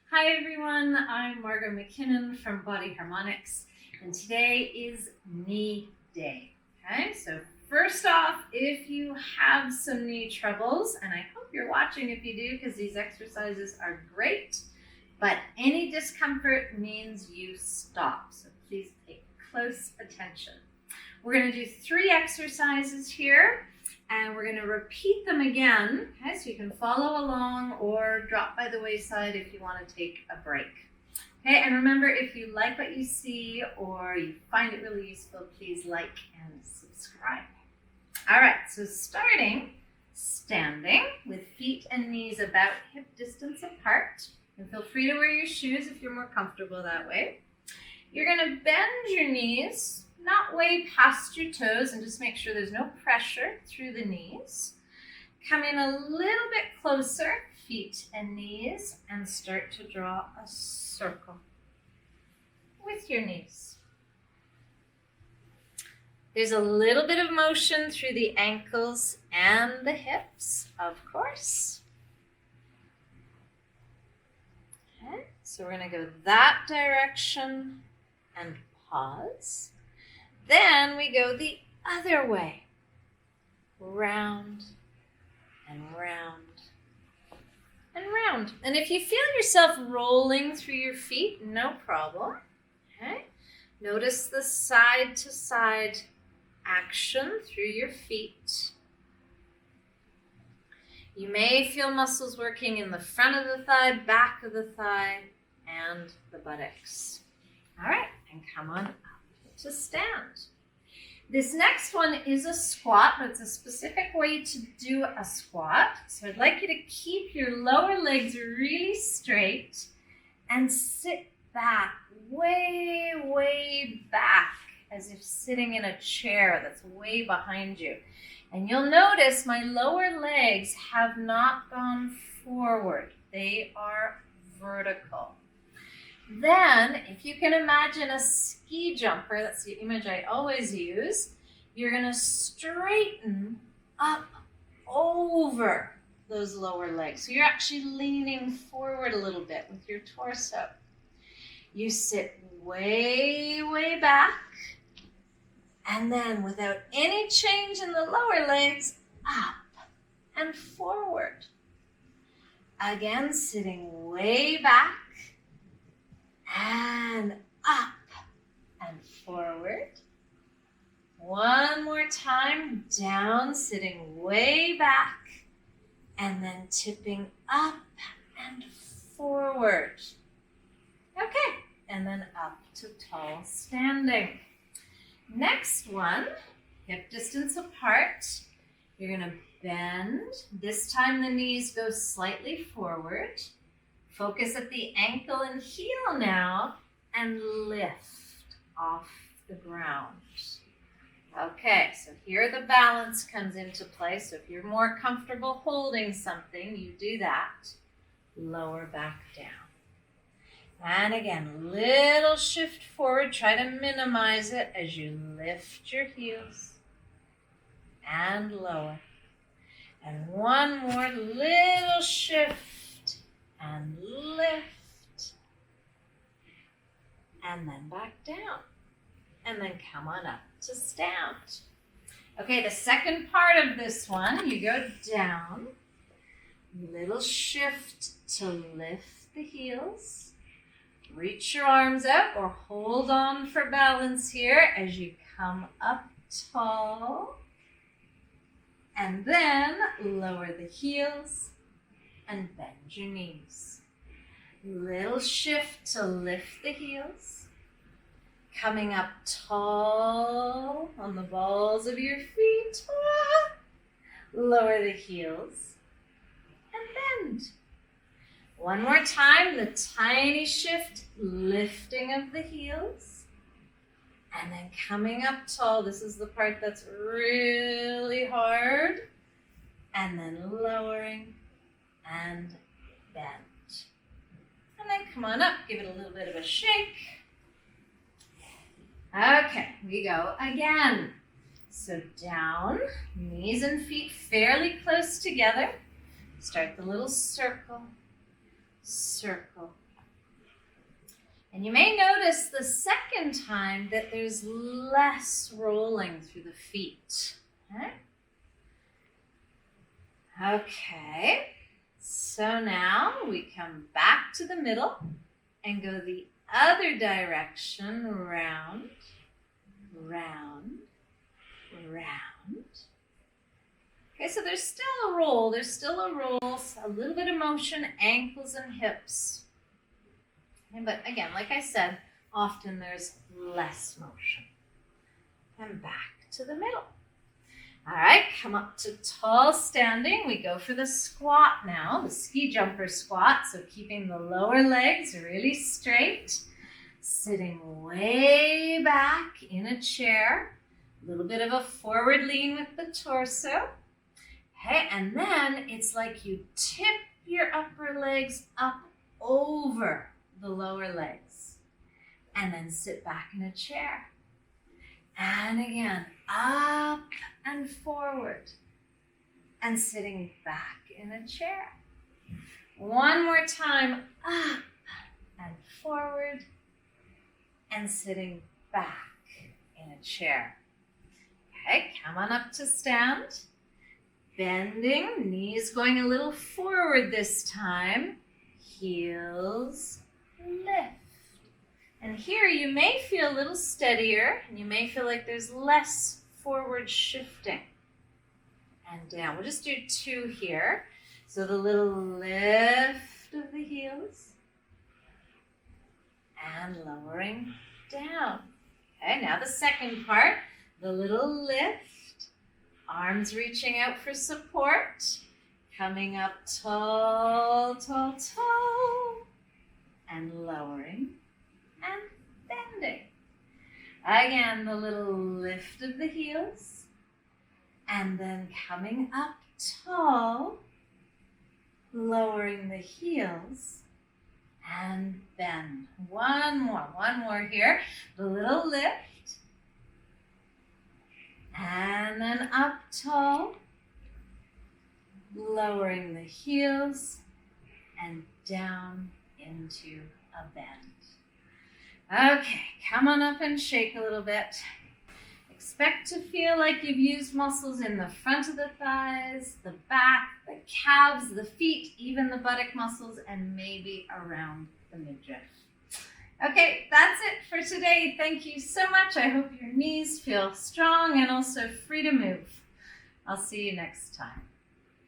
Hi everyone, I'm Margot McKinnon from Body Harmonics, and today is knee day. Okay, so first off, if you have some knee troubles, and I hope you're watching if you do because these exercises are great, but any discomfort means you stop, so please pay close attention. We're going to do 3 exercises here. And we're going to repeat them again, okay, so you can follow along or drop by the wayside if you want to take a break. Okay, and remember, if you like what you see or you find it really useful, please like and subscribe. All right, so starting standing with feet and knees about hip distance apart. And feel free to wear your shoes if you're more comfortable that way. You're going to bend your knees, not way past your toes, and just make sure there's no pressure through the knees. Come in a little bit closer, feet and knees, and start to draw a circle with your knees. There's a little bit of motion through the ankles and the hips, of course. Okay, so we're going to go that direction and pause. Then we go the other way, round and round and round. And if you feel yourself rolling through your feet, no problem. Okay? Notice the side to side action through your feet. You may feel muscles working in the front of the thigh, back of the thigh, and the buttocks. All right, and come on up to stand. This next one is a squat, but it's a specific way to do a squat. So I'd like you to keep your lower legs really straight and sit back, way, way back, as if sitting in a chair that's way behind you. And you'll notice my lower legs have not gone forward. They are vertical. Then, if you can imagine a ski jumper, that's the image I always use, you're going to straighten up over those lower legs. So you're actually leaning forward a little bit with your torso. You sit way, way back, and then without any change in the lower legs, up and forward. Again, sitting way back, and up and forward. One more time, down, sitting way back, and then tipping up and forward. Okay, and then up to tall standing. Next one, hip distance apart. You're going to bend. This time the knees go slightly forward. Focus at the ankle and heel now and lift off the ground. Okay, so here the balance comes into play. So if you're more comfortable holding something, you do that. Lower back down. And again, little shift forward. Try to minimize it as you lift your heels and lower. And one more little shift and lift. And then back down. And then come on up to stand. Okay, the second part of this one, you go down. Little shift to lift the heels. Reach your arms out or hold on for balance here as you come up tall. And then lower the heels and bend your knees. Little shift to lift the heels. Coming up tall on the balls of your feet. Lower the heels and bend. One more time, the tiny shift, lifting of the heels. And then coming up tall. This is the part that's really hard. And then lowering and bend. And then come on up, give it a little bit of a shake. Okay, we go again. So down, knees and feet fairly close together. Start the little circle, circle, And you may notice the second time that there's less rolling through the feet. Okay, so now we come back to the middle and go the other direction, round, round, round. Okay, so there's still a roll, a little bit of motion, ankles and hips. Okay, but again, like I said, often there's less motion. And back to the middle. All right, come up to tall standing. We go for the squat now, the ski jumper squat. So keeping the lower legs really straight, sitting way back in a chair, a little bit of a forward lean with the torso. Okay, and then it's like you tip your upper legs up over the lower legs and then sit back in a chair. And again, up and forward and sitting back in a chair. One more time, up and forward and sitting back in a chair. Okay, come on up to stand. Bending, knees going a little forward this time. Heels lift. And here you may feel a little steadier and you may feel like there's less forward shifting. And down. We'll just do 2 here. So the little lift of the heels and lowering down. Okay, now the second part, the little lift, arms reaching out for support, coming up tall, tall, tall, and lowering and bending. Again, the little lift of the heels, and then coming up tall, lowering the heels, and bend. One more here. The little lift, and then up tall, lowering the heels, and down into a bend. Okay, come on up and shake a little bit. Expect to feel like you've used muscles in the front of the thighs, the back, the calves, the feet, even the buttock muscles, and maybe around the midriff. Okay, that's it for today. Thank you so much. I hope your knees feel strong and also free to move. I'll see you next time.